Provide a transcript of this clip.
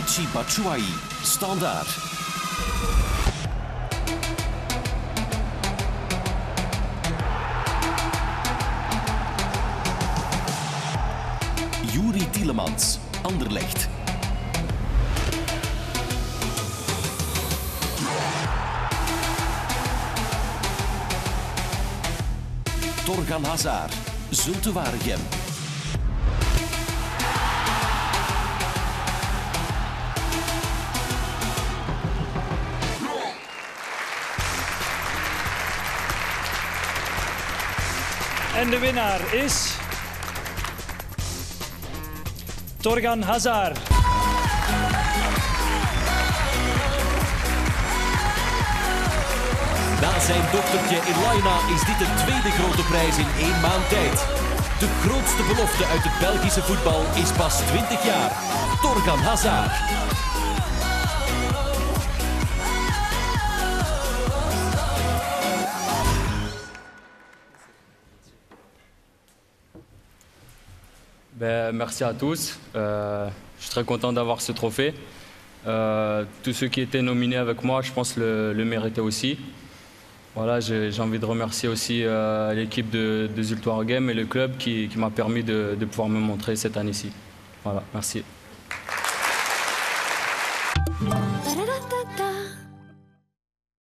Michy Batshuayi, Standaard. Youri Tielemans, Anderlecht. Torgan Hazard, Zulte Waregem. En de winnaar is Torgan Hazard. Na zijn dochtertje Elaina is dit de tweede grote prijs in 1 maand tijd. De grootste belofte uit het Belgische voetbal is pas 20 jaar. Torgan Hazard. Merci à tous. Je suis très content d'avoir ce trophée. Tous ceux qui étaient nominés avec moi, je pense le méritaient aussi. Voilà, j'ai envie de remercier aussi l'équipe de Zulte Waregem et le club qui m'a permis de pouvoir me montrer cette année-ci. Voilà, merci.